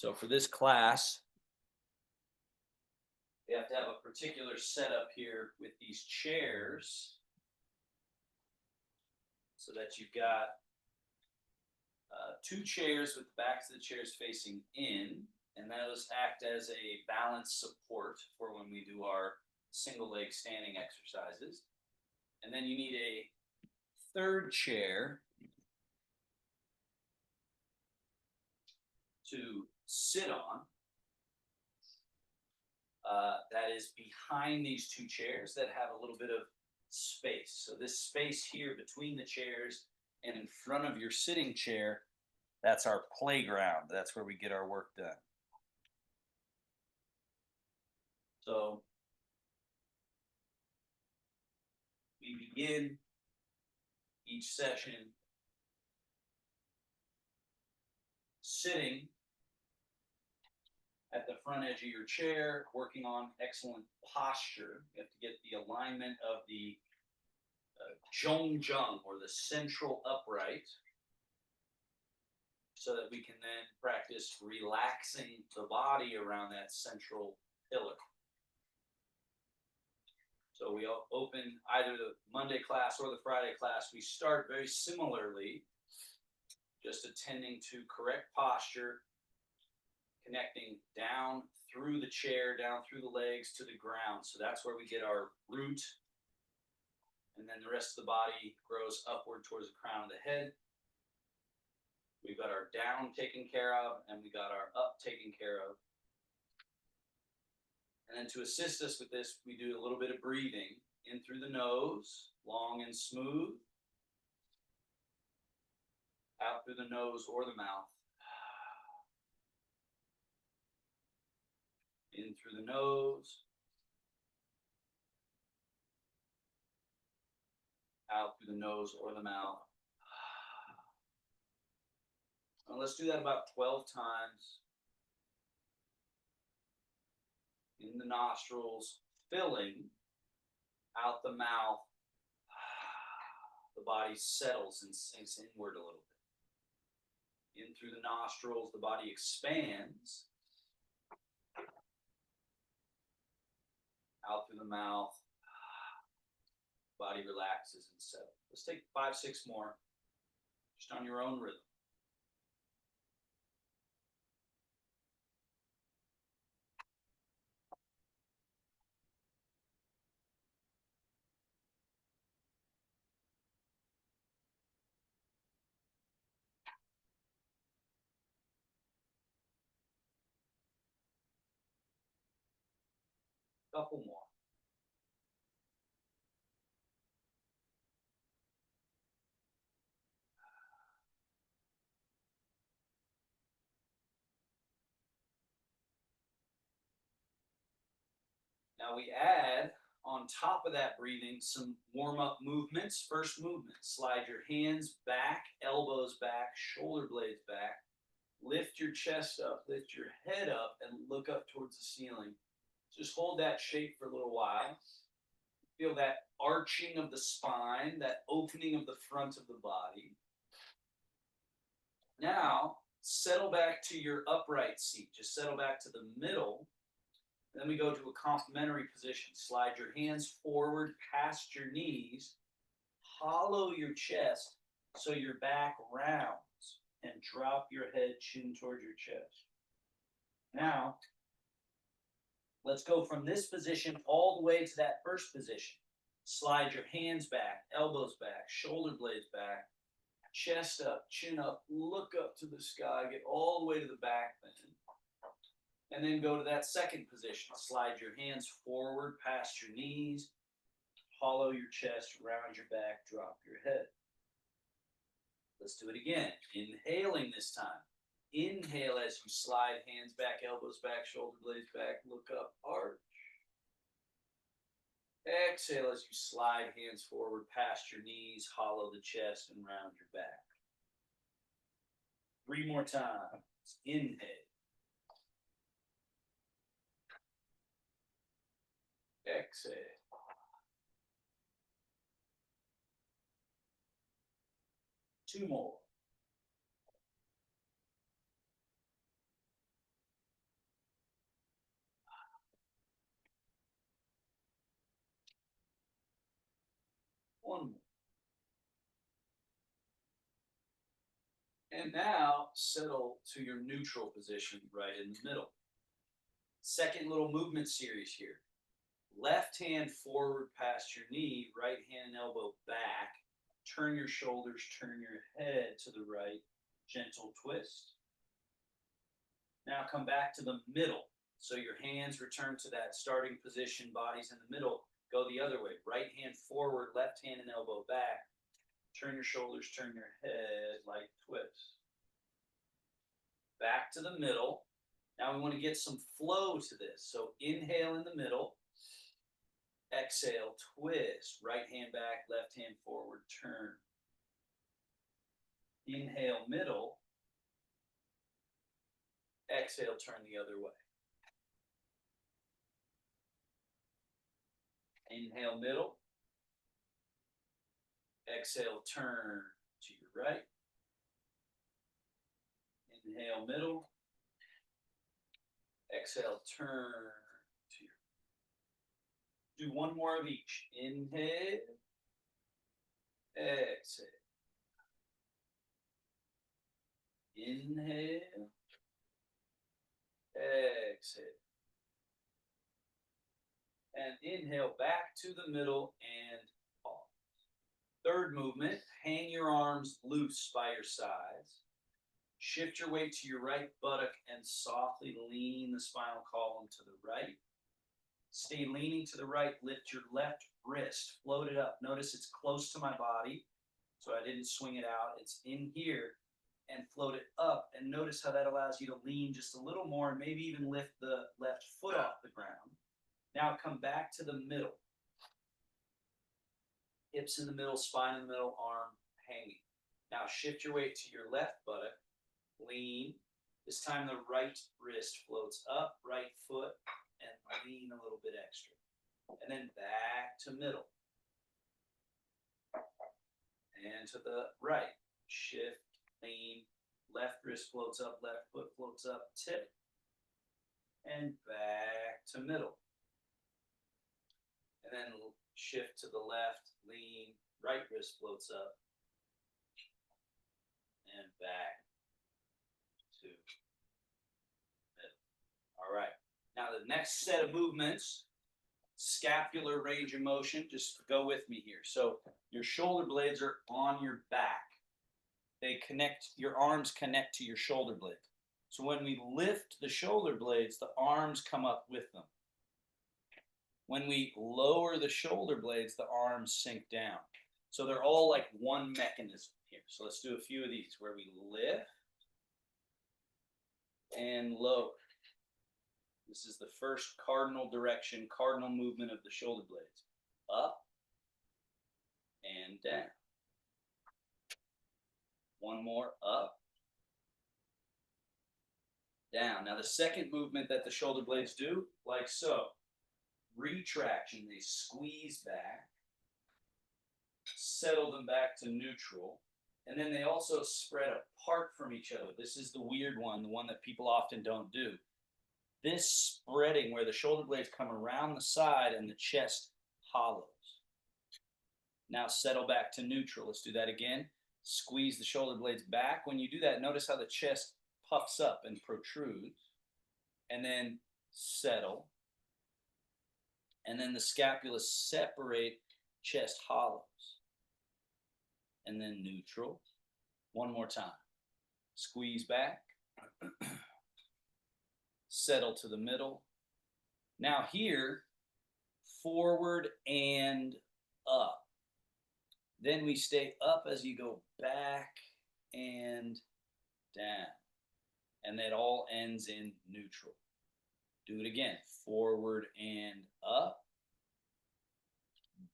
So for this class, we have to have a particular setup here with these chairs so that you've got two chairs with the backs of the chairs facing in, and those act as a balance support for when we do our single leg standing exercises. And then you need a third chair to sit on. That is behind these two chairs that have a little bit of space. So this space here between the chairs and in front of your sitting chair, that's our playground. That's where we get our work done. So we begin each session sitting at the front edge of your chair, working on excellent posture. You have to get the alignment of the zhongjung, or the central upright, so that we can then practice relaxing the body around that central pillar. So we open either the Monday class or the Friday class. We start very similarly, just attending to correct posture, connecting down through the chair, down through the legs to the ground. So that's where we get our root. And then the rest of the body grows upward towards the crown of the head. We've got our down taken care of, and we got our up taken care of. And then to assist us with this, we do a little bit of breathing in through the nose, long and smooth, out through the nose or the mouth. In through the nose, out through the nose or the mouth. Now let's do that about 12 times. In the nostrils, filling, out the mouth. The body settles and sinks inward a little bit. In through the nostrils, the body expands. Out through the mouth, body relaxes and settles. Let's take 5, 6 more, just on your own rhythm. Couple more. Now we add, on top of that breathing, some warm-up movements. First movement, slide your hands back, elbows back, shoulder blades back. Lift your chest up, lift your head up, and look up towards the ceiling. Just hold that shape for a little while. Feel that arching of the spine, that opening of the front of the body. Now, settle back to your upright seat. Just settle back to the middle. Then we go to a complementary position. Slide your hands forward past your knees. Hollow your chest so your back rounds, and drop your head chin toward your chest. Now, let's go from this position all the way to that first position. Slide your hands back, elbows back, shoulder blades back, chest up, chin up, look up to the sky, get all the way to the back bend. And then go to that second position. Slide your hands forward past your knees, hollow your chest, round your back, drop your head. Let's do it again. Inhaling this time. Inhale as you slide hands back, elbows back, shoulder blades back, look up, arch. Exhale as you slide hands forward past your knees, hollow the chest, and round your back. 3 more times. Inhale. Exhale. 2 more. And now settle to your neutral position right in the middle. Second little movement series here. Left hand forward past your knee, right hand and elbow back. Turn your shoulders, turn your head to the right. Gentle twist. Now come back to the middle. So your hands return to that starting position, bodies in the middle. Go the other way. Right hand forward, left hand and elbow back. Turn your shoulders, turn your head, light twist. Back to the middle. Now we want to get some flow to this. So inhale in the middle. Exhale, twist. Right hand back, left hand forward, turn. Inhale, middle. Exhale, turn the other way. Inhale, middle. Exhale, turn to your right. Inhale, middle. Exhale, turn to your. Do one more of each. Inhale. Exhale. Inhale. Exhale. And inhale back to the middle and pause. Third movement, hang your arms loose by your sides. Shift your weight to your right buttock and softly lean the spinal column to the right. Stay leaning to the right, lift your left wrist, float it up. Notice it's close to my body, so I didn't swing it out. It's in here, and float it up. And notice how that allows you to lean just a little more and maybe even lift the left foot off the ground. Now come back to the middle. Hips in the middle, spine in the middle, arm hanging. Now shift your weight to your left buttock. Lean. This time the right wrist floats up, right foot, and lean a little bit extra. And then back to middle. And to the right. Shift, lean, left wrist floats up, left foot floats up, tip. And back to middle. And then shift to the left, lean, right wrist floats up, and back to middle. All right. Now the next set of movements, scapular range of motion, just go with me here. So your shoulder blades are on your back. They connect, your arms connect to your shoulder blades. So when we lift the shoulder blades, the arms come up with them. When we lower the shoulder blades, the arms sink down. So they're all like one mechanism here. So let's do a few of these where we lift and lower. This is the first cardinal direction, cardinal movement of the shoulder blades. Up and down. One more, up, down. Now the second movement that the shoulder blades do, like so. Retraction, they squeeze back, settle them back to neutral, and then they also spread apart from each other. This is the weird one, the one that people often don't do. This spreading where the shoulder blades come around the side and the chest hollows. Now settle back to neutral. Let's do that again. Squeeze the shoulder blades back. When you do that, notice how the chest puffs up and protrudes, and then settle. And then the scapula separate, chest hollows. And then neutral. One more time. Squeeze back. Settle to the middle. Now here, forward and up. Then we stay up as you go back and down. And that all ends in neutral. Do it again. Forward and up.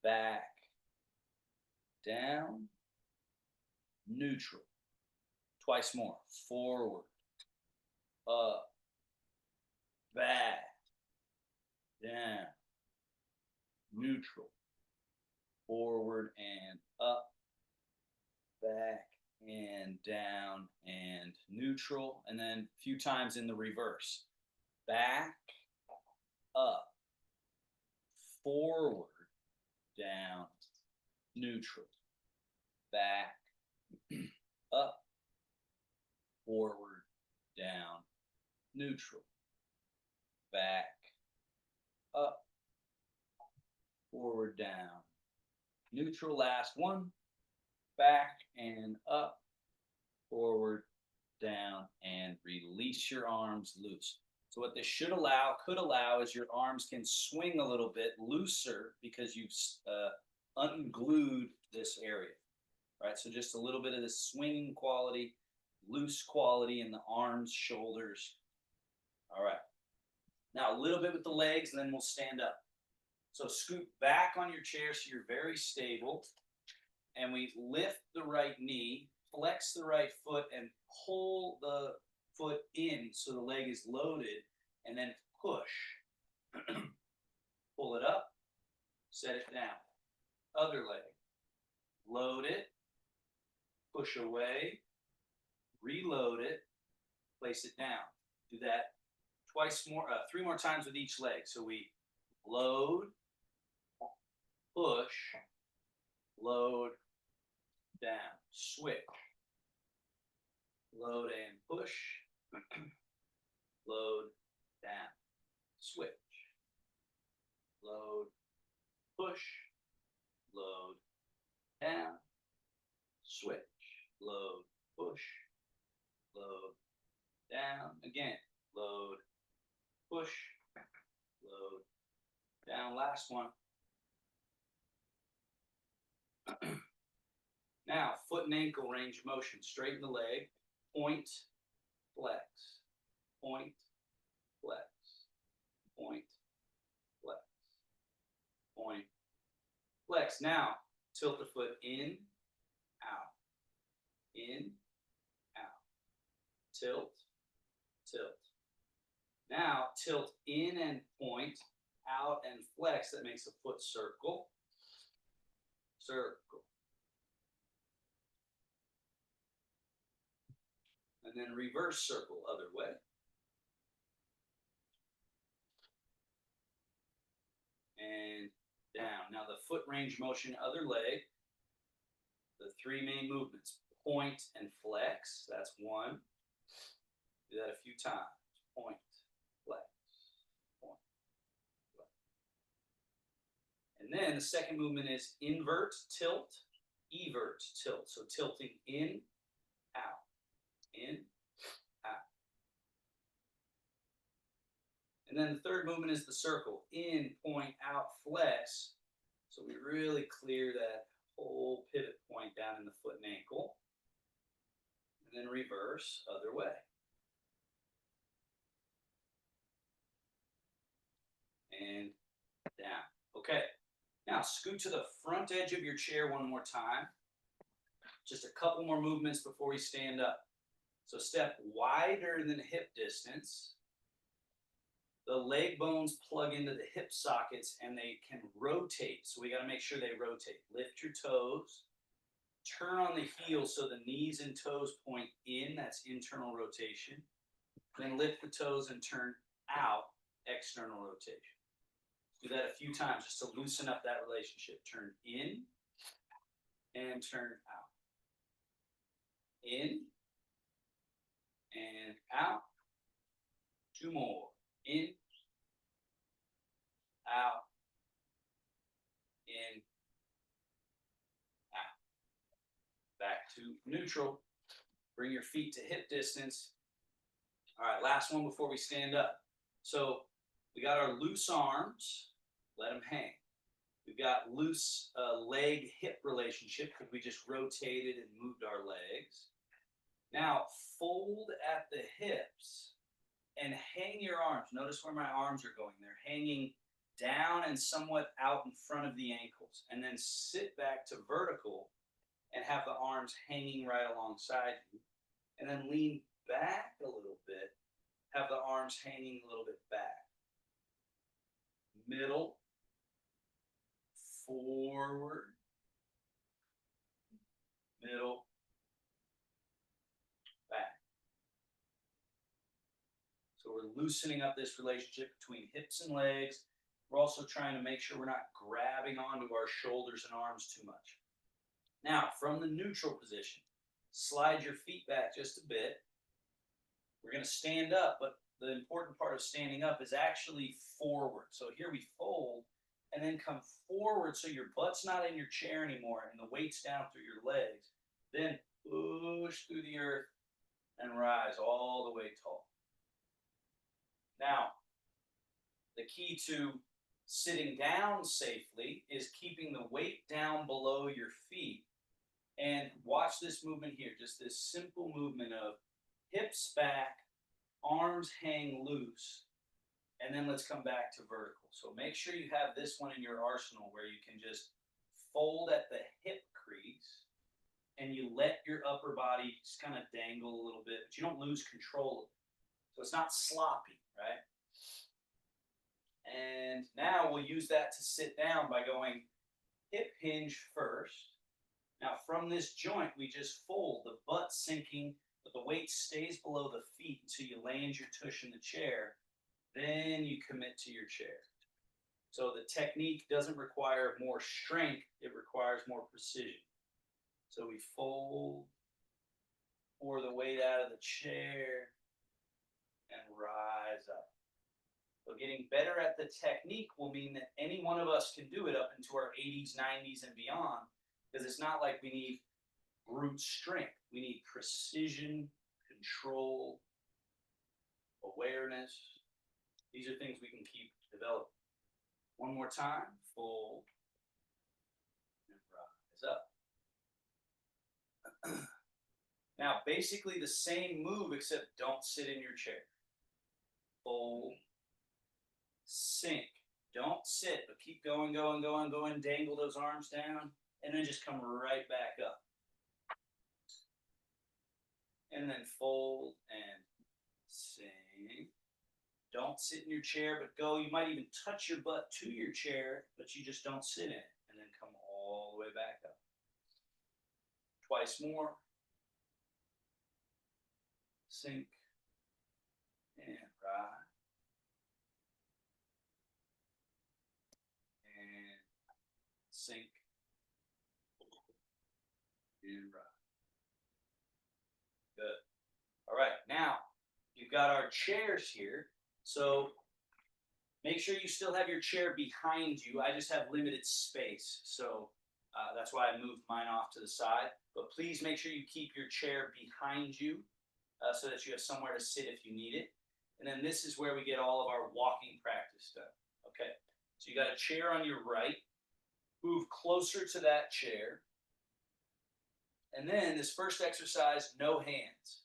Back. Down. Neutral. Twice more. Forward. Up. Back. Down. Neutral. Forward and up. Back and down and neutral. And then a few times in the reverse. Back, up, forward, down, neutral, back, up, forward, down, neutral, back, up, forward, down, neutral. Last one, back and up, forward, down, and release your arms loose. So what this could allow, is your arms can swing a little bit looser because you've unglued this area, right? So just a little bit of the swinging quality, loose quality in the arms, shoulders. All right. Now a little bit with the legs, and then we'll stand up. So scoot back on your chair so you're very stable. And we lift the right knee, flex the right foot, and pull the foot in so the leg is loaded, and then push. Pull it up, set it down. Other leg. Load it, push away, reload it, place it down. Do that three more times with each leg. So we load, push, load, down, switch, load and push, load, down, switch, load, push, load, down, switch, load, push, load, down, again, load, push, load, down, last one. Now, foot and ankle range of motion. Straighten the leg, point, flex, point, flex, point, flex, point, flex. Now, tilt the foot in, out, in, out, tilt, tilt. Now, tilt in and point, out and flex. That makes a foot circle, circle. And then reverse circle, other way. And down. Now the foot range motion, other leg. The three main movements, point and flex. That's one. Do that a few times. Point, flex, point, flex. And then the second movement is invert, tilt, evert, tilt. So tilting in, out. In, out. And then the third movement is the circle. In, point, out, flex. So we really clear that whole pivot point down in the foot and ankle. And then reverse, other way. And down. Okay. Now scoot to the front edge of your chair one more time. Just a couple more movements before we stand up. So step wider than hip distance. The leg bones plug into the hip sockets and they can rotate. So we got to make sure they rotate. Lift your toes. Turn on the heels so the knees and toes point in. That's internal rotation. Then lift the toes and turn out, external rotation. Do that a few times just to loosen up that relationship. Turn in and turn out. In and out. Two more. In, out, in, out. Back to neutral. Bring your feet to hip distance. All right, last one before we stand up. So we got our loose arms. Let them hang. We've got loose leg-hip relationship because we just rotated and moved our legs. Now, fold at the hips and hang your arms. Notice where my arms are going. They're hanging down and somewhat out in front of the ankles. And then sit back to vertical and have the arms hanging right alongside you. And then lean back a little bit. Have the arms hanging a little bit back. Middle. Forward. Middle. Back. So we're loosening up this relationship between hips and legs. We're also trying to make sure we're not grabbing onto our shoulders and arms too much. Now, from the neutral position, slide your feet back just a bit. We're going to stand up, but the important part of standing up is actually forward. So here we fold and then come forward so your butt's not in your chair anymore and the weight's down through your legs. Then push through the earth and rise all the way tall. Now, the key to sitting down safely is keeping the weight down below your feet. And watch this movement here, just this simple movement of hips back, arms hang loose, and then let's come back to vertical. So make sure you have this one in your arsenal where you can just fold at the hip crease and you let your upper body just kind of dangle a little bit, but you don't lose control of it. So it's not sloppy, right? And now we'll use that to sit down by going hip hinge first. Now from this joint, we just fold, the butt sinking, but the weight stays below the feet until you land your tush in the chair. Then you commit to your chair. So the technique doesn't require more strength, it requires more precision. So we fold, pour the weight out of the chair, and rise up. So getting better at the technique will mean that any one of us can do it up into our 80s, 90s, and beyond, because it's not like we need brute strength. We need precision, control, awareness. These are things we can keep developing. One more time, fold and rise up. Now, basically the same move, except don't sit in your chair. Fold, sink. Don't sit, but keep going, going, going, going. Dangle those arms down, and then just come right back up. And then fold and sink. Don't sit in your chair, but go. You might even touch your butt to your chair, but you just don't sit in it. And then come all the way back up. Twice more. Sink and rise. And sink and rise. Good. All right, now you've got our chairs here. So make sure you still have your chair behind you. I just have limited space, so that's why I moved mine off to the side. But please make sure you keep your chair behind you so that you have somewhere to sit if you need it. And then this is where we get all of our walking practice done. Okay, so you got a chair on your right. Move closer to that chair. And then this first exercise, no hands.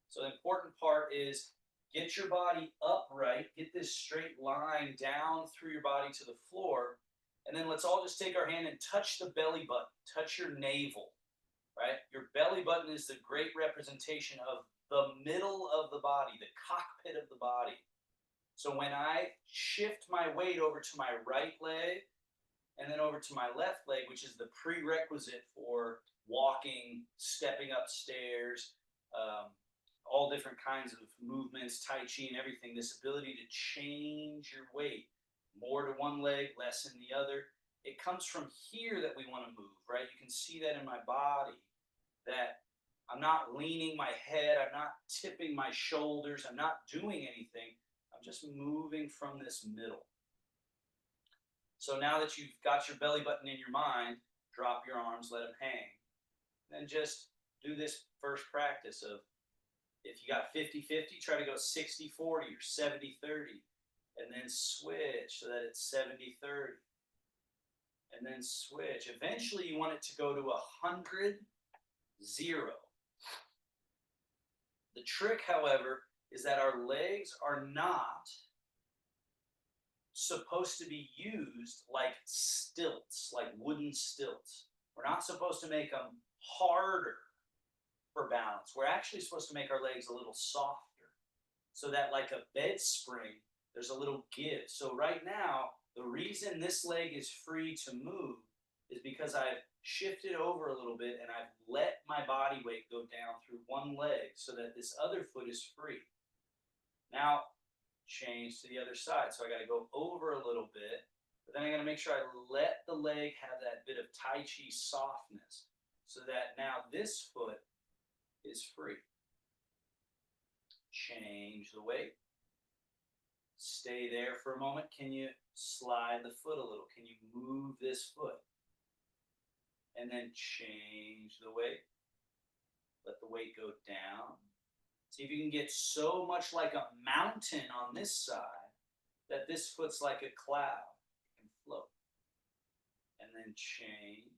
So the important part is get your body upright, get this straight line down through your body to the floor, and then let's all just take our hand and touch the belly button, touch your navel, right? Your belly button is the great representation of the middle of the body, the cockpit of the body. So when I shift my weight over to my right leg and then over to my left leg, which is the prerequisite for walking, stepping upstairs, all different kinds of movements, Tai Chi and everything, this ability to change your weight, more to one leg, less in the other. It comes from here that we want to move, right? You can see that in my body, that I'm not leaning my head, I'm not tipping my shoulders, I'm not doing anything. I'm just moving from this middle. So now that you've got your belly button in your mind, drop your arms, let them hang. Then just do this first practice of, if you got 50-50, try to go 60-40 or 70-30. And then switch so that it's 70-30. And then switch. Eventually you want it to go to 100-0. The trick, however, is that our legs are not supposed to be used like stilts, like wooden stilts. We're not supposed to make them harder for balance. We're actually supposed to make our legs a little softer so that, like a bed spring, there's a little give. So right now, the reason this leg is free to move is because I've shifted over a little bit and I've let my body weight go down through one leg so that this other foot is free. Now, change to the other side. So I got to go over a little bit, but then I got to make sure I let the leg have that bit of Tai Chi softness so that now this foot is free. change the weight. Stay there for a moment. Can you slide the foot a little? Can you move this foot? And then change the weight. Let the weight go down. See if you can get so much like a mountain on this side that this foot's like a cloud. You can float. And then change.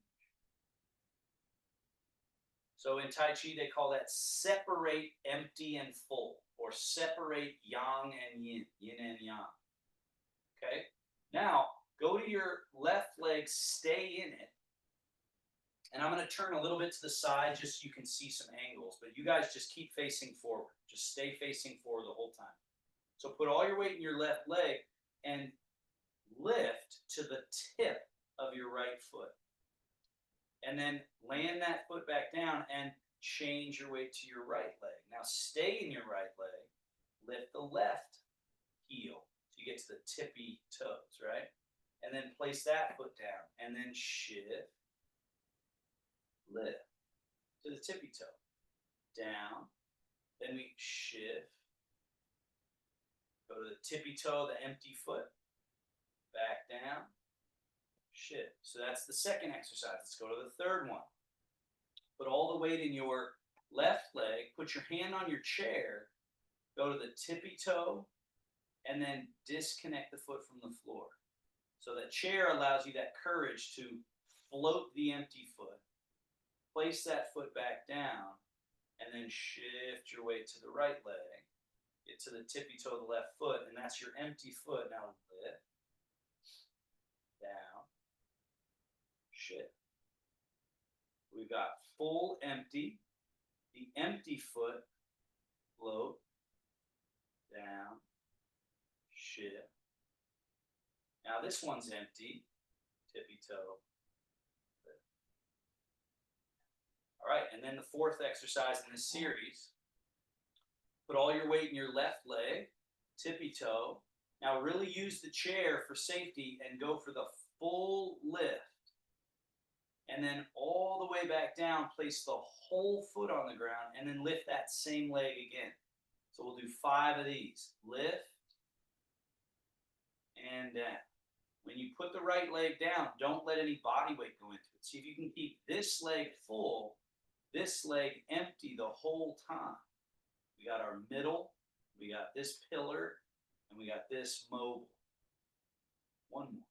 So in Tai Chi, they call that separate empty and full, or separate yang and yin, yin and yang. Okay? Now, go to your left leg, stay in it. And I'm going to turn a little bit to the side just so you can see some angles. But you guys just keep facing forward. Just stay facing forward the whole time. So put all your weight in your left leg and lift to the tip of your right foot. And then land that foot back down and change your weight to your right leg. Now stay in your right leg. Lift the left heel. So you get to the tippy toes, right? And then place that foot down. And then shift. Lift to the tippy toe. Down. Then we shift. Go to the tippy toe, the empty foot. Back down. Shift. So that's the second exercise. Let's go to the third one. Put all the weight in your left leg. Put your hand on your chair. Go to the tippy toe. And then disconnect the foot from the floor. So that chair allows you that courage to float the empty foot. Place that foot back down. And then shift your weight to the right leg. Get to the tippy toe of the left foot. And that's your empty foot. Now lift. Down. Shift. We've got full empty. The empty foot. Float. Down. Shift. Now this one's empty. Tippy toe. Lift. All right, and then the fourth exercise in this series. Put all your weight in your left leg. Tippy toe. Now really use the chair for safety and go for the full lift. And then all the way back down, place the whole foot on the ground and then lift that same leg again. So we'll do 5 of these. Lift and down. When you put the right leg down, don't let any body weight go into it. See if you can keep this leg full, this leg empty the whole time. We got our middle, we got this pillar, and we got this mobile. One more.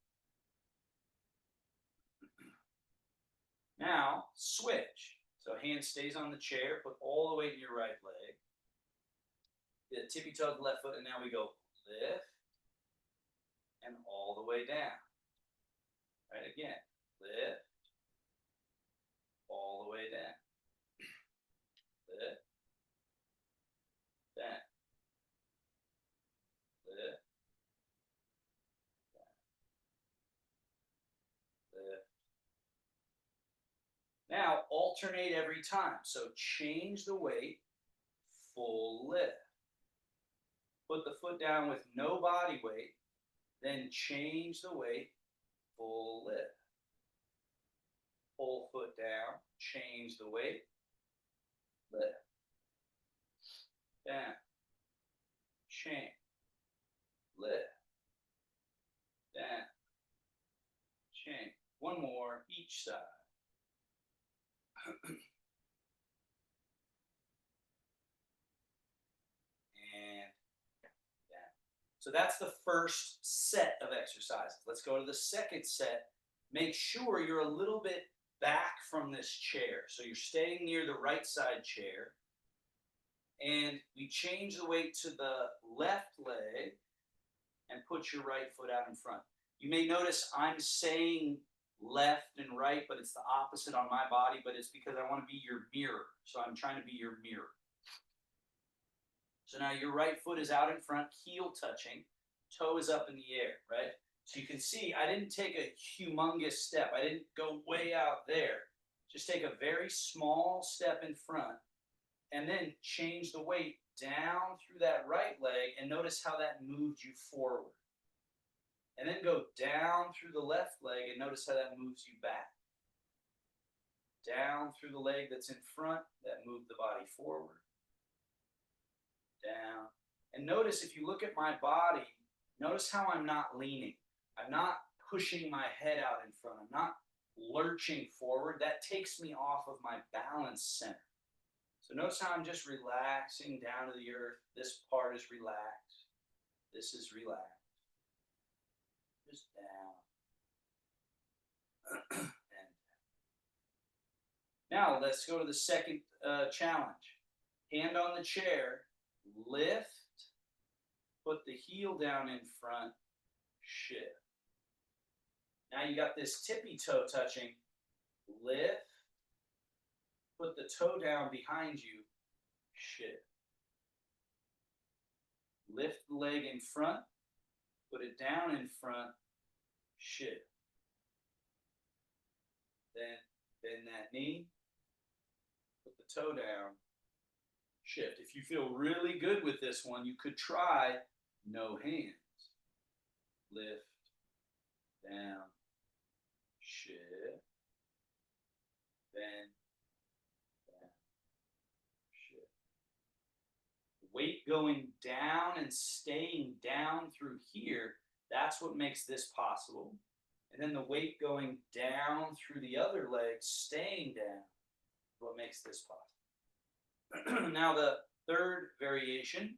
Now, switch. So hand stays on the chair, put all the weight in your right leg. The tippy toe of the left foot, and now we go lift and all the way down. Right, again, lift, all the way down. Lift, down. Lift, down. Lift. Now, alternate every time. So change the weight, full lift. Put the foot down with no body weight, then change the weight, full lift. Pull foot down, change the weight, lift. Down, change, lift. Down, change. One more, each side. And down. So that's the first set of exercises. Let's go to the second set. Make sure you're a little bit back from this chair. So you're staying near the right side chair. And we change the weight to the left leg and put your right foot out in front. You may notice I'm saying left and right, but it's the opposite on my body, but it's because I want to be your mirror. So I'm trying to be your mirror. So now your right foot is out in front, heel touching, toe is up in the air, right? So you can see I didn't take a humongous step. I didn't go way out there. Just take a very small step in front and then change the weight down through that right leg and notice how that moved you forward. And then go down through the left leg and notice how that moves you back. Down through the leg that's in front, that moved the body forward. down. And notice if you look at my body, notice how I'm not leaning. I'm not pushing my head out in front. I'm not lurching forward. That takes me off of my balance center. So notice how I'm just relaxing down to the earth. This part is relaxed. This is relaxed. Just down. And now let's go to the second challenge. Hand on the chair, lift, put the heel down in front, shift. Now you got this tippy toe touching, lift, put the toe down behind you, shift. Lift the leg in front, put it down in front, shift. Then bend that knee, put the toe down, shift. If you feel really good with this one, you could try no hands. Lift, down, shift, bend, down, shift. Weight going down and staying down through here, that's what makes this possible. And then the weight going down through the other leg, staying down, is what makes this possible. Now the third variation,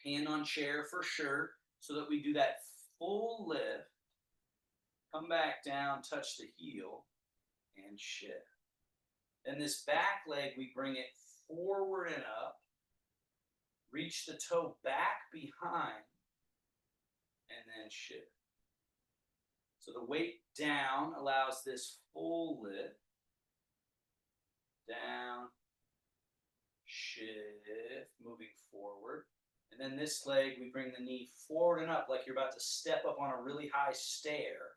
hand on chair for sure, so that we do that full lift, come back down, touch the heel, and shift. Then this back leg, we bring it forward and up, reach the toe back behind, and then shift. So the weight down allows this full lift, down, shift, moving forward. And then this leg, we bring the knee forward and up like you're about to step up on a really high stair,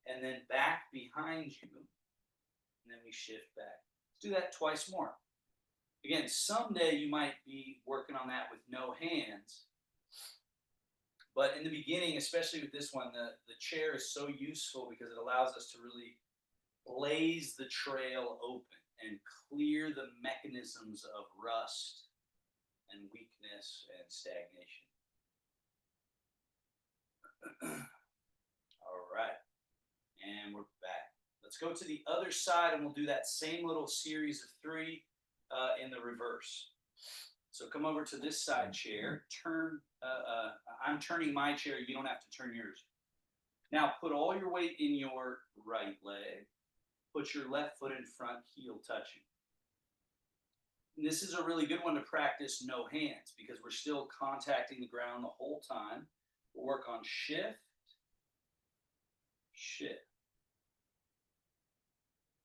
and then back behind you, and then we shift back. Let's do that twice more. Again, someday you might be working on that with no hands, but in the beginning, especially with this one, the chair is so useful because it allows us to really blaze the trail open and clear the mechanisms of rust and weakness and stagnation. All right, and we're back. Let's go to the other side and we'll do that same little series of three in the reverse. So come over to this side chair, turn, I'm turning my chair, you don't have to turn yours. Now put all your weight in your right leg, put your left foot in front, heel touching. And this is a really good one to practice no hands because we're still contacting the ground the whole time. We'll work on shift, shift,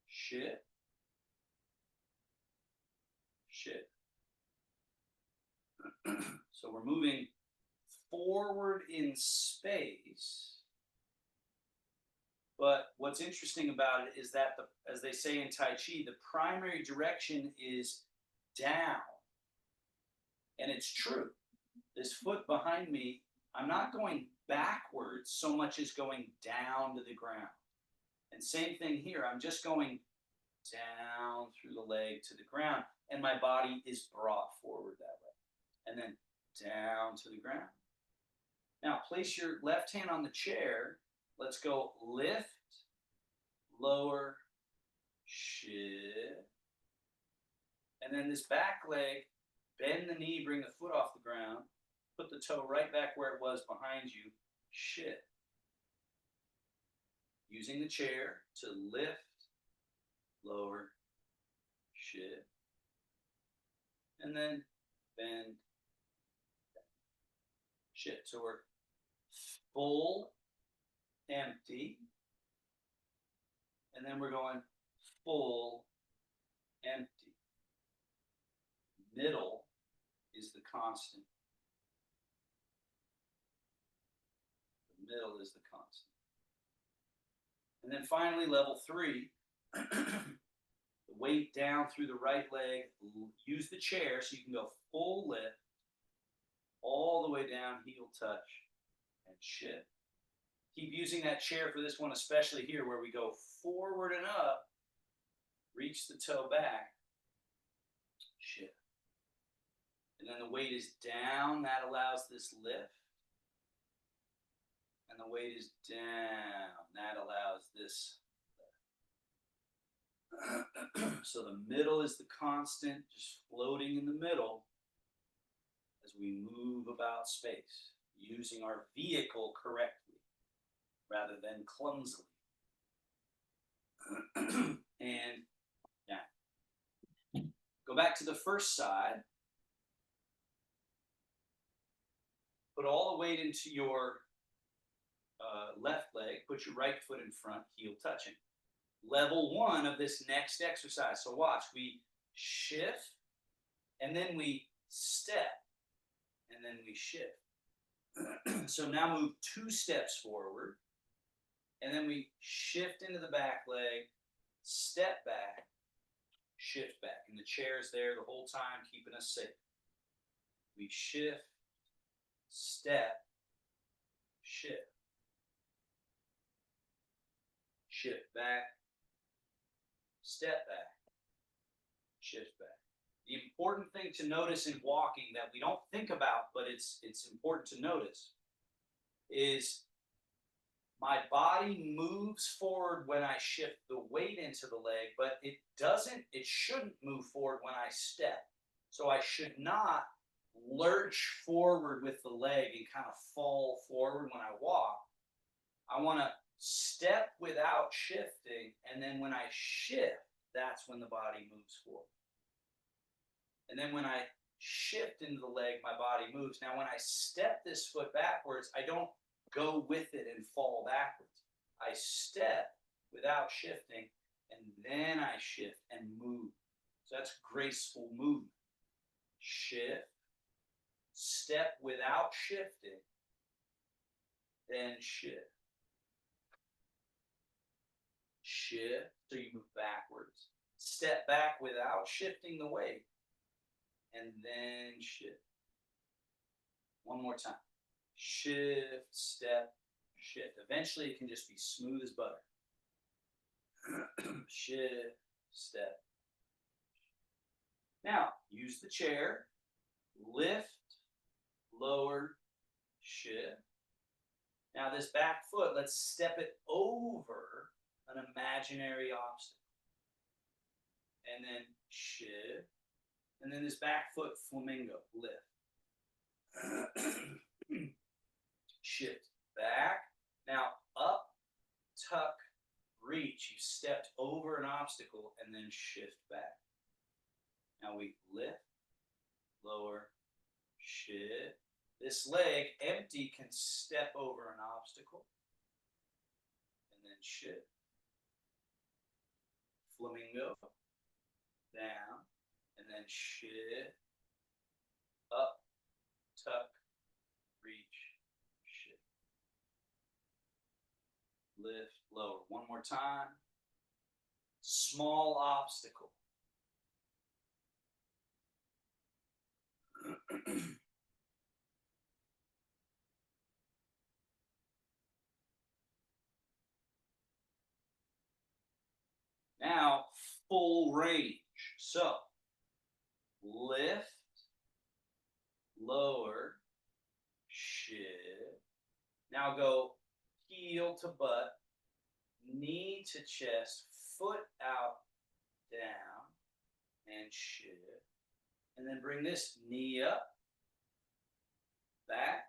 shift, shift. So we're moving forward in space. But what's interesting about it is that, as they say in Tai Chi, the primary direction is down. And it's true. This foot behind me, I'm not going backwards so much as going down to the ground. And same thing here. I'm just going down through the leg to the ground. And my body is brought forward that way. And then down to the ground. Now place your left hand on the chair. Let's go lift, lower, shift. And then this back leg, bend the knee, bring the foot off the ground, put the toe right back where it was behind you, shift. Using the chair to lift, lower, shift. And then bend, shift. So we're full, empty, and then we're going full, empty. Middle is the constant. The middle is the constant. And then finally, level 3, the weight down through the right leg, use the chair so you can go full lift, all the way down, heel touch, and shift. Keep using that chair for this one, especially here where we go forward and up, reach the toe back, shift. And then the weight is down. That allows this lift. And the weight is down. That allows this. So the middle is the constant, just floating in the middle as we move about space, using our vehicle correctly rather than clumsily. And now, go back to the first side. Put all the weight into your left leg. Put your right foot in front, heel touching. Level one of this next exercise. So watch, we shift, and then we step, and then we shift. So now move 2 steps forward, and then we shift into the back leg, step back, shift back. And the chair's there the whole time, keeping us safe. We shift, step, shift. Shift back, step back, shift back. The important thing to notice in walking that we don't think about, but it's important to notice, is my body moves forward when I shift the weight into the leg, but it shouldn't move forward when I step. So I should not lurch forward with the leg and kind of fall forward when I walk. I want to step without shifting, and then when I shift, that's when the body moves forward. And then when I shift into the leg, my body moves. Now, when I step this foot backwards, I don't go with it and fall backwards. I step without shifting, and then I shift and move. So that's graceful movement. Shift, step without shifting, then shift. Shift, so you move backwards. Step back without shifting the weight, and then shift. One more time. Shift, step, shift. Eventually, it can just be smooth as butter. Shift, step. Now, use the chair. Lift, lower, shift. Now, this back foot, let's step it over an imaginary obstacle. And then shift. And then this back foot flamingo, lift. Shift back. Now up, tuck, reach. You stepped over an obstacle and then shift back. Now we lift, lower, shift. This leg, empty, can step over an obstacle and then shift. Flamingo, down, and then shift, up, tuck, reach, shift. Lift, lower. One more time. Small obstacle. Now, full range. So, lift, lower, shift. Now go heel to butt, knee to chest, foot out, down, and shift. And then bring this knee up, back,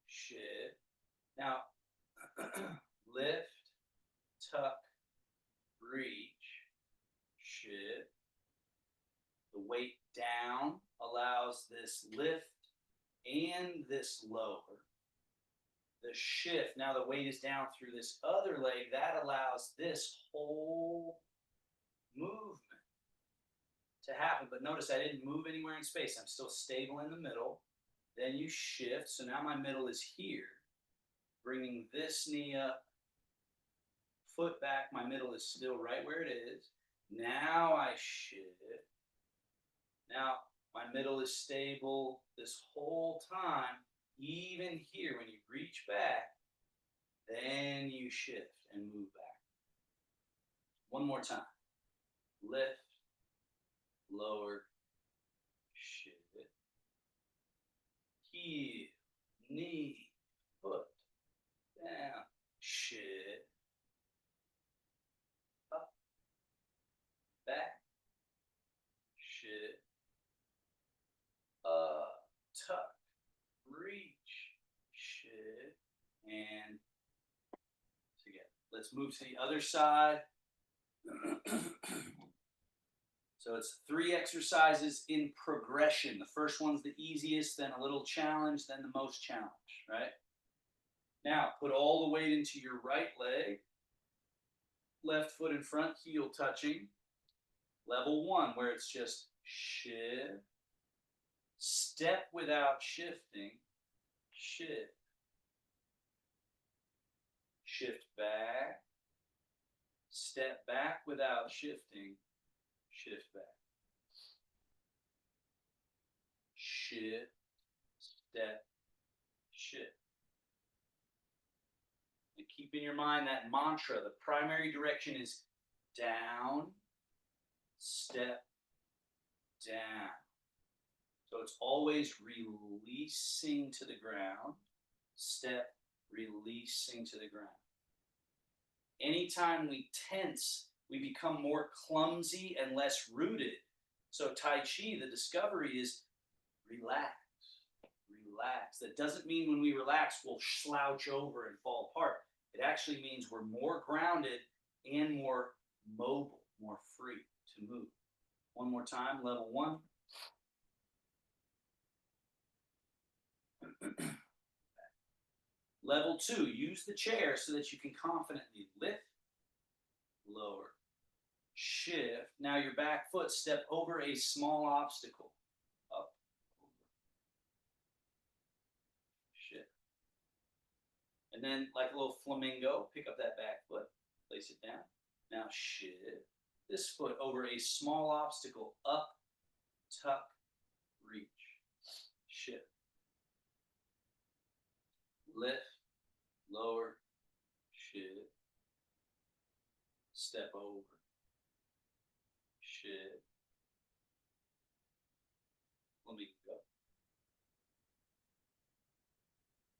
shift. Now, lift, tuck, reach, shift. The weight down allows this lift and this lower. The shift, now the weight is down through this other leg, that allows this whole movement to happen. But notice I didn't move anywhere in space. I'm still stable in the middle. Then you shift. So now my middle is here. Bringing this knee up, foot back. My middle is still right where it is. Now I shift. Now my middle is stable this whole time. Even here, when you reach back, then you shift and move back. One more time. Lift, lower, shift. heel, knee, foot, down, shift, up, back, shift, up, tuck, reach, shift, and together. Let's move to the other side. So it's 3 exercises in progression. The first one's the easiest, then a little challenge, then the most challenge, right? Now, put all the weight into your right leg. Left foot in front, heel touching. Level 1, where it's just shift. Step without shifting. Shift. Shift back. Step back without shifting. Shift back. Shift, step, shift. And keep in your mind that mantra. The primary direction is down, step, down. So it's always releasing to the ground, step, releasing to the ground. Anytime we tense, we become more clumsy and less rooted. So Tai Chi, the discovery is relax, relax. That doesn't mean when we relax, we'll slouch over and fall apart. It actually means we're more grounded and more mobile, more free to move. One more time, level 1. Level 2, use the chair so that you can confidently lift, lower, shift. Now your back foot, step over a small obstacle. Up, over, shift. And then like a little flamingo, pick up that back foot, place it down. Now shift this foot over a small obstacle. Up, tuck, reach, shift. Lift, lower, shift. Step over, shift. Flamingo.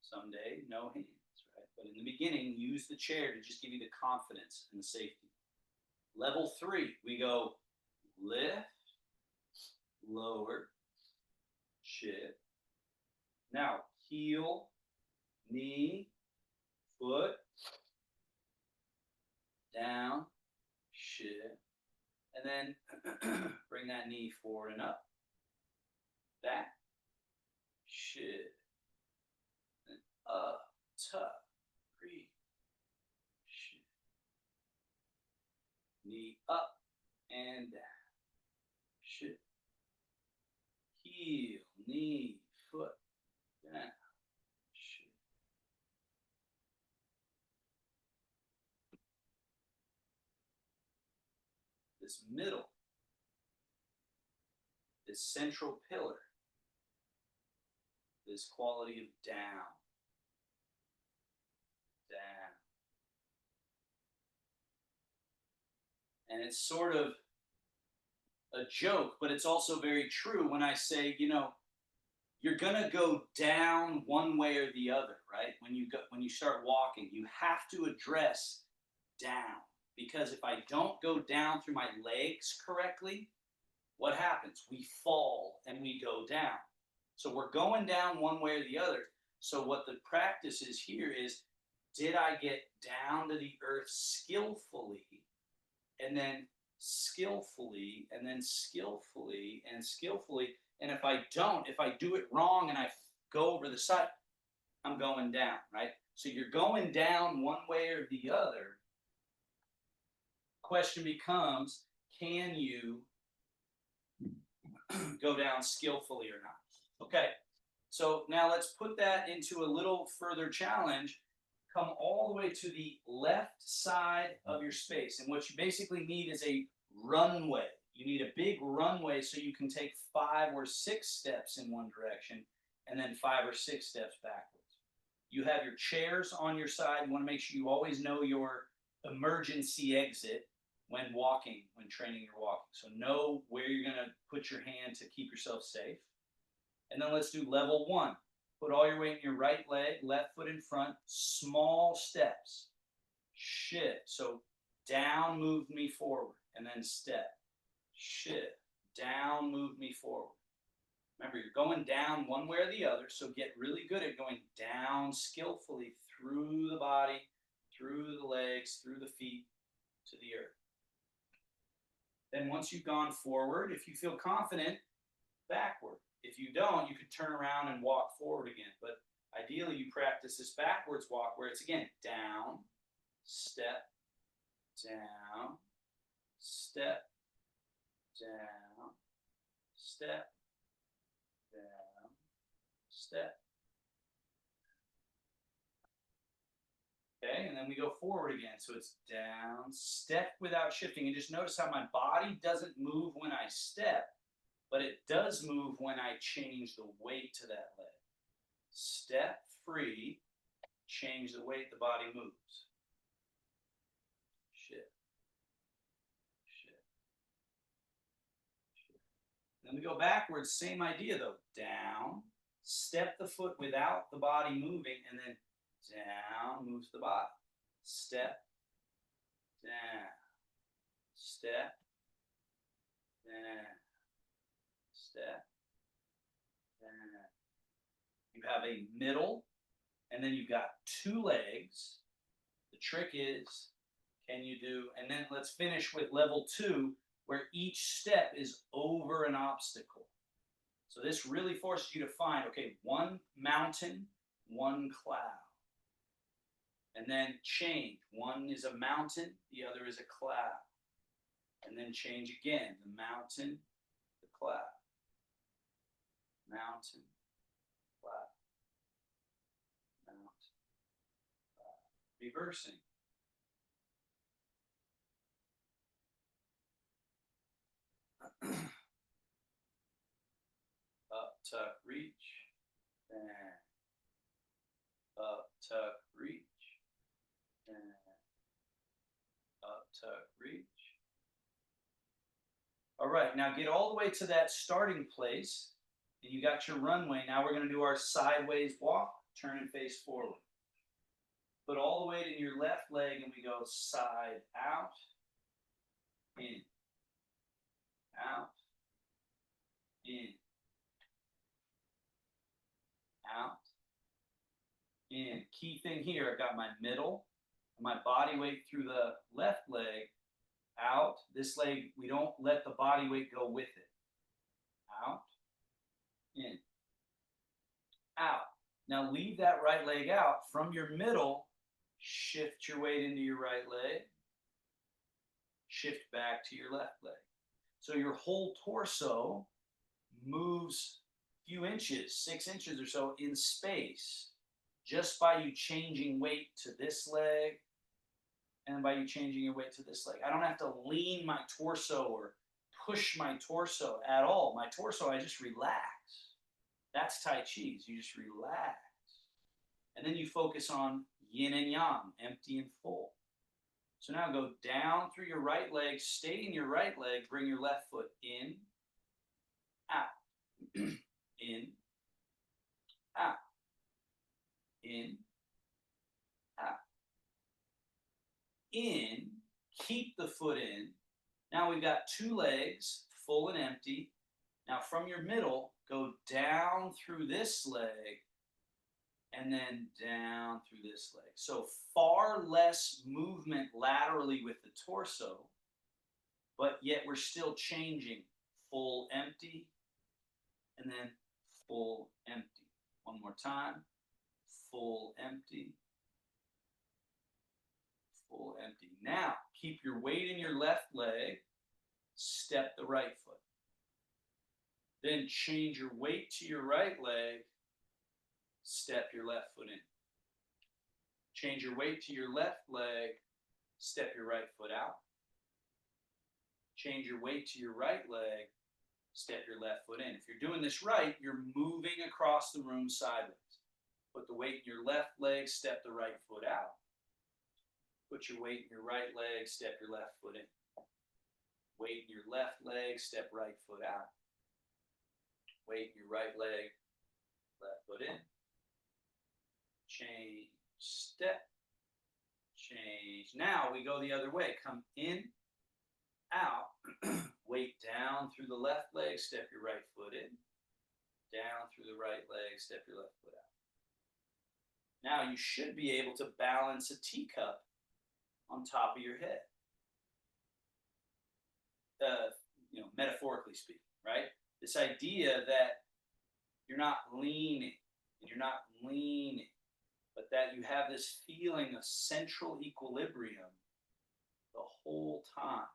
Someday, no hands, right? But in the beginning, use the chair to just give you the confidence and the safety. Level 3, we go lift, lower, shift. Now, heel, knee, foot, down, shift. And then bring that knee forward and up, back, shift. And up, tuck, reach, shift. Knee up and down, shift. Heel, knee, foot, down, shift. This middle, this central pillar, this quality of down, down. And it's sort of a joke, but it's also very true when I say, you're gonna go down one way or the other, right? When you start walking, you have to address down. Because if I don't go down through my legs correctly, what happens? We fall and we go down. So we're going down one way or the other. So what the practice is here is, did I get down to the earth skillfully, and then skillfully, and then skillfully, and skillfully? And if I don't, if I do it wrong and I go over the side, I'm going down, right? So you're going down one way or the other. Question becomes, can you go down skillfully or not? Okay, so now let's put that into a little further challenge. Come all the way to the left side of your space. And what you basically need is a runway. You need a big runway so you can take 5 or 6 steps in one direction and then 5 or 6 steps backwards. You have your chairs on your side. You want to make sure you always know your emergency exit when walking, when training your walking. So know where you're going to put your hand to keep yourself safe. And then let's do level 1. Put all your weight in your right leg, left foot in front, small steps. Shift. So down, move me forward, and then step. Shift. Down, move me forward. Remember, you're going down one way or the other, so get really good at going down skillfully through the body, through the legs, through the feet, to the earth. Then once you've gone forward, if you feel confident, backward. If you don't, you could turn around and walk forward again. But ideally, you practice this backwards walk where it's, again, down, step, down, step, down, step, down, step. Okay, and then we go forward again. So it's down, step without shifting. And just notice how my body doesn't move when I step, but it does move when I change the weight to that leg. Step free, change the weight, the body moves. Shift, shift, shift. Then we go backwards, same idea though. Down, step the foot without the body moving, and then down moves the body. Step, down, step, down, step, down. You have a middle, and then you've got two legs. The trick is, can you do, and then let's finish with level 2, where each step is over an obstacle. So this really forces you to find, okay, one mountain, one cloud. And then change. One is a mountain, the other is a cloud. And then change again. The mountain, the cloud. Mountain, cloud. Mountain, cloud. Reversing. Up, tuck, reach. And up, tuck, reach. And up, tuck, reach. All right, now get all the way to that starting place, and you got your runway. Now we're going to do our sideways walk, turn and face forward. Put all the weight in your left leg, and we go side out, in, out, in, out, in. Key thing here, I've got my middle, my body weight through the left leg, out. This leg, we don't let the body weight go with it. Out, in, out. Now leave that right leg out. From your middle, shift your weight into your right leg. Shift back to your left leg. So your whole torso moves a few inches, 6 inches or so in space, just by you changing weight to this leg and by you changing your weight to this leg. I don't have to lean my torso or push my torso at all. My torso, I just relax. That's Tai Chi. You just relax. And then you focus on yin and yang, empty and full. So now go down through your right leg, stay in your right leg, bring your left foot in, out, in, out, in, out. In, keep the foot in. Now we've got two legs, full and empty. Now from your middle, go down through this leg and then down through this leg. So far less movement laterally with the torso, but yet we're still changing full empty and then full empty. One more time, full empty, full empty. Now keep your weight in your left leg, step the right foot. Then change your weight to your right leg, step your left foot in. Change your weight to your left leg, step your right foot out. Change your weight to your right leg, step your left foot in. If you're doing this right, you're moving across the room sideways. Put the weight in your left leg, step the right foot out. Put your weight in your right leg, step your left foot in. Weight in your left leg, step right foot out. Weight in your right leg, left foot in. change, step, change. Now we go the other way. Come in, out, weight down through the left leg, step your right foot in, down through the right leg, step your left foot out. Now you should be able to balance a teacup on top of your head. Metaphorically speaking, right? This idea that you're not leaning, but that you have this feeling of central equilibrium the whole time.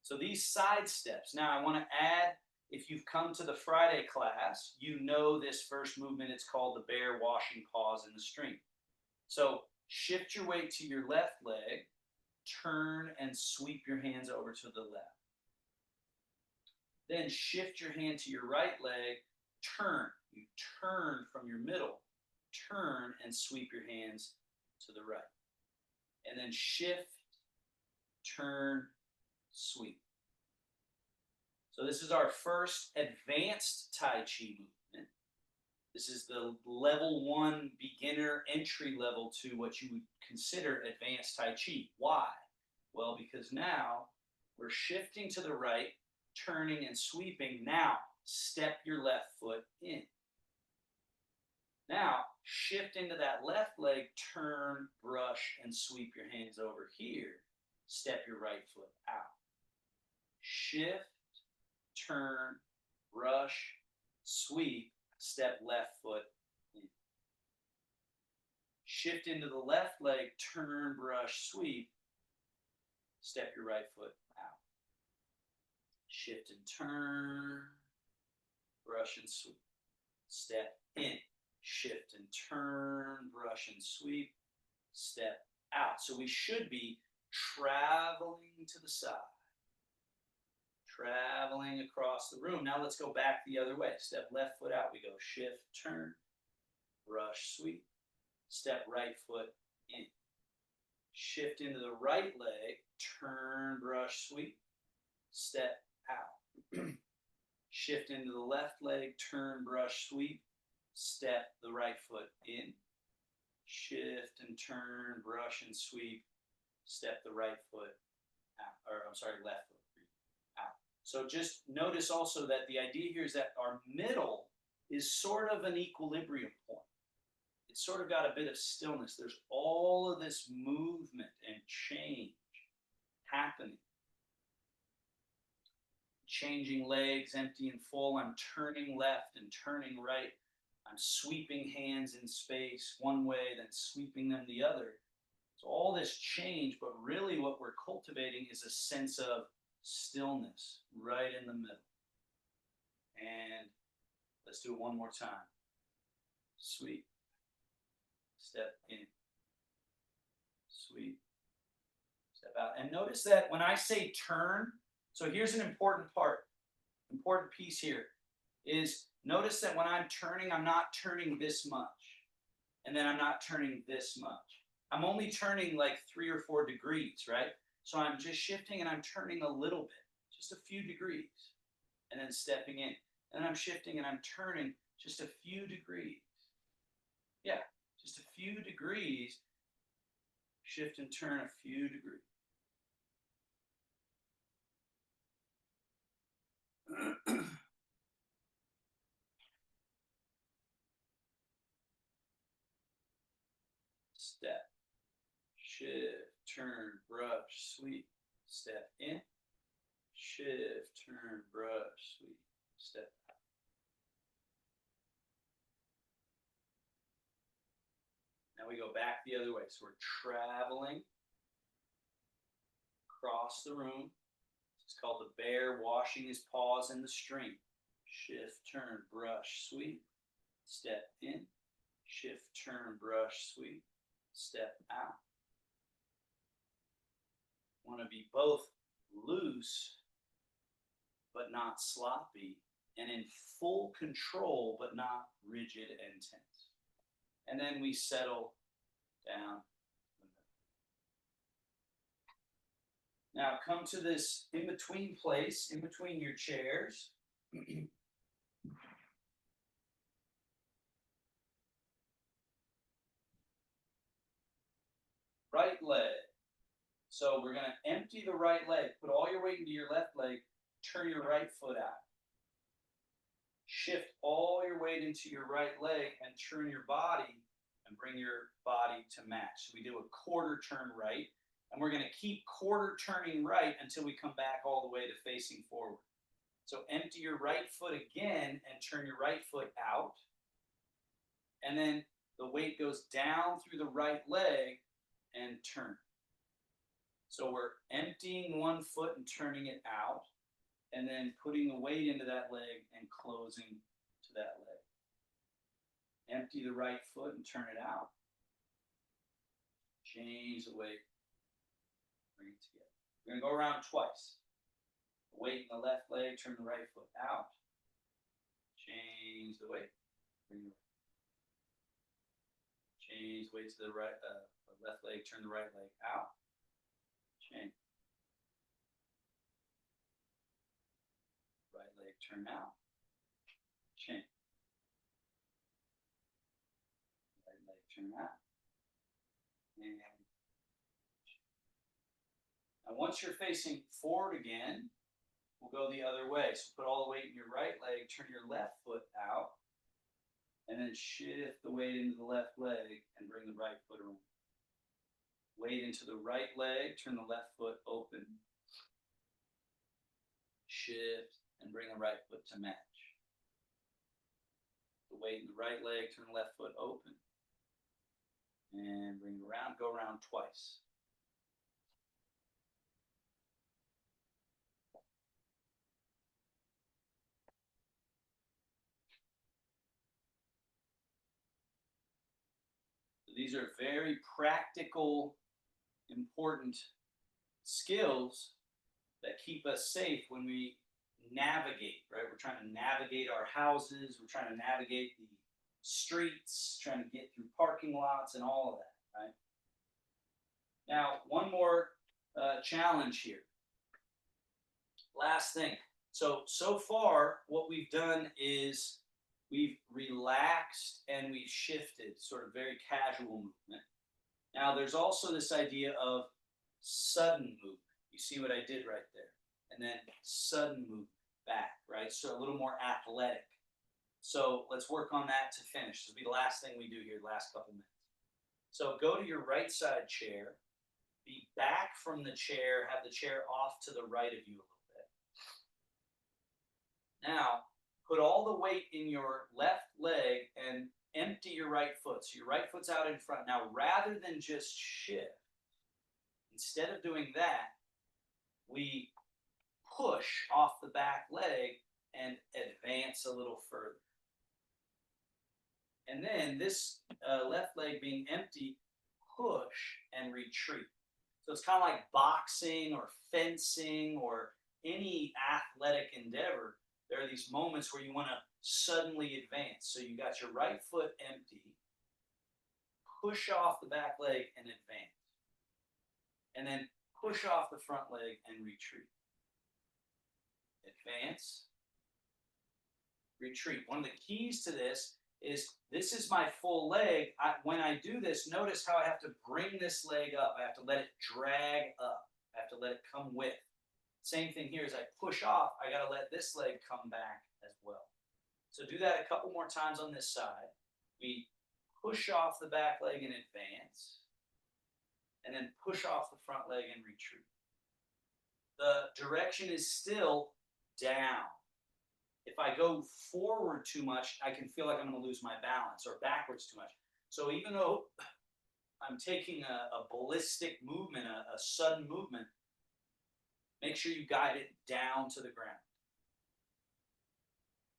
So these side steps. Now I want to add, if you've come to the Friday class, you know this first movement. It's called the bear washing paws in the stream. So shift your weight to your left leg, turn and sweep your hands over to the left. Then shift your hand to your right leg, turn. You turn from your middle, turn and sweep your hands to the right. And then shift, turn, sweep. So this is our first advanced Tai Chi movement. This is the level 1 beginner entry level to what you would consider advanced Tai Chi. Why? Well, because now we're shifting to the right, turning and sweeping. Now, step your left foot in. Now, shift into that left leg, turn, brush, and sweep your hands over here. Step your right foot out. Shift, turn, brush, sweep, step left foot in. Shift into the left leg, turn, brush, sweep, step your right foot out. Shift and turn, brush and sweep, step in. Shift and turn, brush and sweep, step out. So we should be traveling to the side, traveling across the room. Now let's go back the other way. Step left foot out. We go shift, turn, brush, sweep, step right foot in. Shift into the right leg, turn, brush, sweep, step out. Shift into the left leg, turn, brush, sweep, step the right foot in. Shift and turn, brush and sweep, step the right foot out, left foot out. So just notice also that the idea here is that our middle is sort of an equilibrium point. It's sort of got a bit of stillness. There's all of this movement and change happening. Changing legs, empty and full. I'm turning left and turning right. I'm sweeping hands in space one way, then sweeping them the other. So all this change, but really what we're cultivating is a sense of stillness right in the middle. And let's do it one more time. Sweep. Step in. Sweep. Step out. And notice that when I say turn, so here's an important piece here, is notice that when I'm turning, I'm not turning this much. And then I'm not turning this much. I'm only turning like 3 or 4 degrees, right? So I'm just shifting and I'm turning a little bit, just a few degrees, and then stepping in. And I'm shifting and I'm turning just a few degrees. Yeah, just a few degrees. Shift and turn a few degrees. Step, shift, turn, brush, sweep, step in, shift, turn, brush, sweep, step out. Now we go back the other way. So we're traveling across the room. It's called the bear washing his paws in the stream. Shift, turn, brush, sweep, step in, shift, turn, brush, sweep, step out. Want to be both loose but not sloppy, and in full control but not rigid and tense. And then we settle down. Now come to this in-between place, in between your chairs. right leg. So we're going to empty the right leg. Put all your weight into your left leg. Turn your right foot out. Shift all your weight into your right leg and turn your body and bring your body to match. So we do a quarter turn right, and we're going to keep quarter turning right until we come back all the way to facing forward. So empty your right foot again and turn your right foot out. And then the weight goes down through the right leg and turn. So we're emptying one foot and turning it out, and then putting the weight into that leg and closing to that leg. Empty the right foot and turn it out. Change the weight. Bring it together. We're going to go around twice. Weight in the left leg, turn the right foot out. Change the weight. Bring the change the weight to the right, the left leg, turn the right leg out. Change. Right leg, turn out. Change. Right leg, turn out. And now once you're facing forward again, we'll go the other way. So put all the weight in your right leg, turn your left foot out, and then shift the weight into the left leg and bring the right foot around. Weight into the right leg, turn the left foot open. Shift and bring the right foot to match. The weight in the right leg, turn the left foot open. And bring it around, go around twice. These are very practical, important skills that keep us safe when we navigate, right? We're trying to navigate our houses, we're trying to navigate the streets, trying to get through parking lots and all of that, right? Now, one more challenge here. Last thing. So far, what we've done is we've relaxed and we've shifted, sort of very casual movement. Now, there's also this idea of sudden movement. You see what I did right there? And then sudden movement back, right? So a little more athletic. So let's work on that to finish. This will be the last thing we do here, the last couple minutes. So go to your right side chair, be back from the chair, have the chair off to the right of you a little bit. Now, put all the weight in your left leg and empty your right foot. So your right foot's out in front. Now, rather than just shift, instead of doing that, we push off the back leg and advance a little further. And then this left leg being empty, push and retreat. So it's kind of like boxing or fencing or any athletic endeavor. There are these moments where you want to suddenly advance. So you got your right foot empty, push off the back leg and advance. And then push off the front leg and retreat. Advance, retreat. One of the keys to this is my full leg. When I do this, notice how I have to bring this leg up. I have to let it drag up. I have to let it come with. Same thing here, as I push off, I got to let this leg come back as well. So do that a couple more times on this side. We push off the back leg and advance, and then push off the front leg and retreat. The direction is still down. If I go forward too much, I can feel like I'm going to lose my balance, or backwards too much. So even though I'm taking a ballistic movement, a sudden movement, make sure you guide it down to the ground.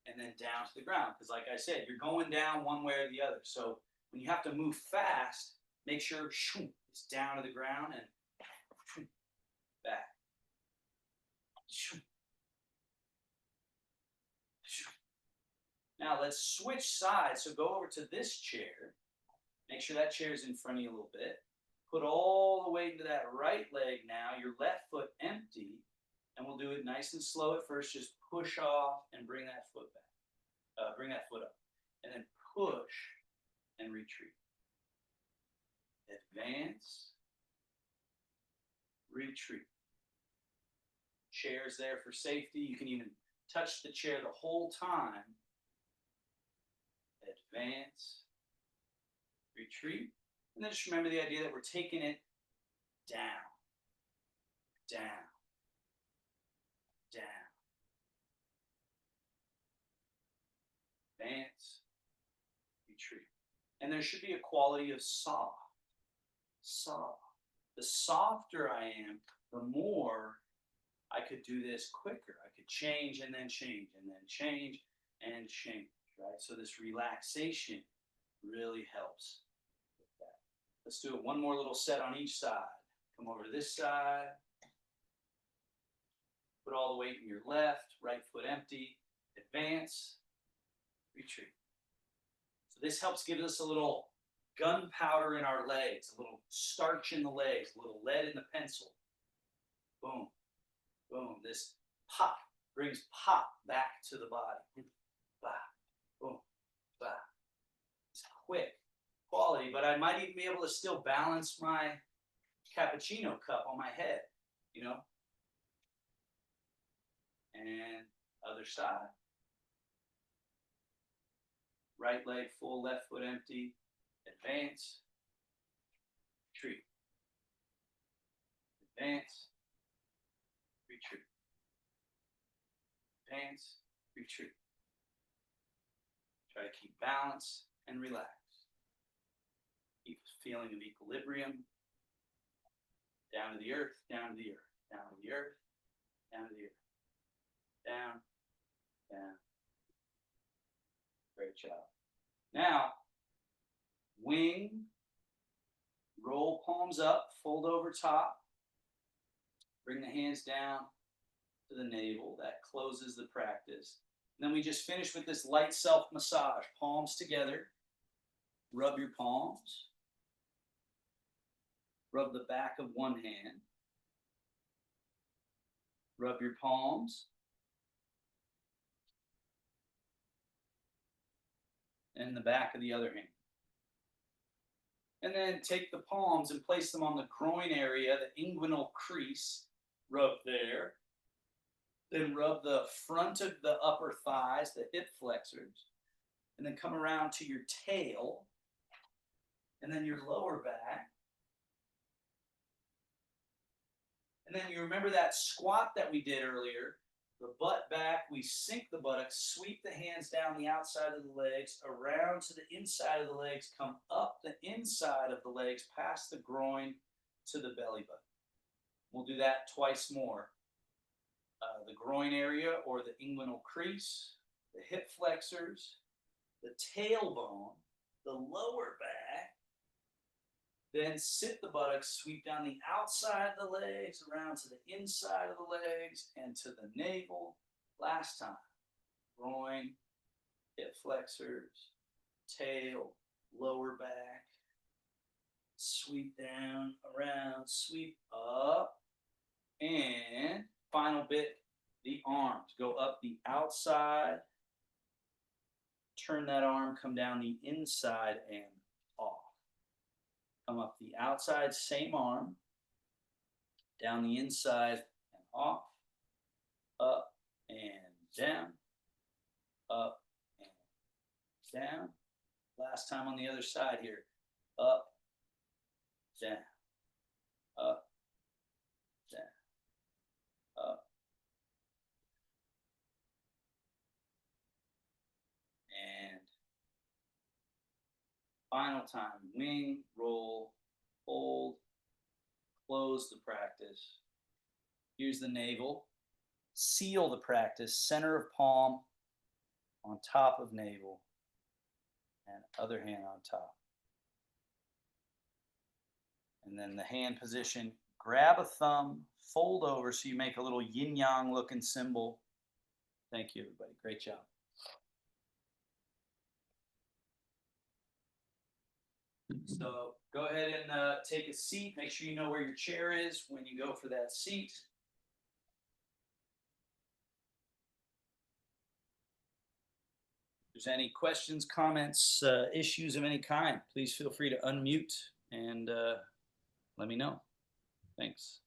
And then down to the ground. Because like I said, you're going down one way or the other. So when you have to move fast, make sure it's down to the ground and back. Now let's switch sides. So go over to this chair. Make sure that chair is in front of you a little bit. Put all the weight into that right leg now. Your left foot empty. And we'll do it nice and slow at first. Just push off and bring that foot back. Bring that foot up. And then push and retreat. Advance retreat. Chair's there for safety. You can even touch the chair the whole time. Advance, retreat. And then just remember the idea that we're taking it down, down, down. Advance, retreat. And there should be a quality of soft, soft. The softer I am, the more I could do this quicker. I could change and then change and then change and change, right? So this relaxation really helps with that. Let's do it one more little set on each side. Come over to this side. Put all the weight in your left, right foot empty. Advance, retreat. So this helps give us a little gunpowder in our legs, a little starch in the legs, a little lead in the pencil. Boom, boom. This pop brings pop back to the body. Bah, boom, bah. It's quick quality, but I might even be able to still balance my cappuccino cup on my head, you know? And other side. Right leg full, left foot empty. Advance, retreat. Advance, retreat. Advance, retreat. Try to keep balance and relax. Keep a feeling of equilibrium. Down to the earth, down to the earth, down to the earth, down to the earth. Down, down. Great job. Now, wing, roll palms up, fold over top. Bring the hands down to the navel. That closes the practice. And then we just finish with this light self-massage. Palms together. Rub your palms. Rub the back of one hand. Rub your palms. And the back of the other hand. And then take the palms and place them on the groin area, the inguinal crease. Rub there. Then rub the front of the upper thighs, the hip flexors. And then come around to your tail. And then your lower back. And then you remember that squat that we did earlier. The butt back, we sink the buttocks, sweep the hands down the outside of the legs, around to the inside of the legs, come up the inside of the legs, past the groin to the belly button. We'll do that twice more. The groin area or the inguinal crease, the hip flexors, the tailbone, the lower back. Then sit the buttocks, sweep down the outside of the legs, around to the inside of the legs, and to the navel. Last time. Groin, hip flexors, tail, lower back. Sweep down, around, sweep up. And final bit, the arms. Go up the outside. Turn that arm, come down the inside and off. Come up the outside, same arm, down the inside and off, up and down, up and down. Last time on the other side here, up, down, up, down, up. And final time, wing, roll, hold, close the practice. Here's the navel. Seal the practice, center of palm on top of navel and other hand on top. And then the hand position, grab a thumb, fold over so you make a little yin-yang looking symbol. Thank you, everybody. Great job. So go ahead and take a seat. Make sure you know where your chair is when you go for that seat. If there's any questions, comments, issues of any kind, please feel free to unmute and let me know. Thanks.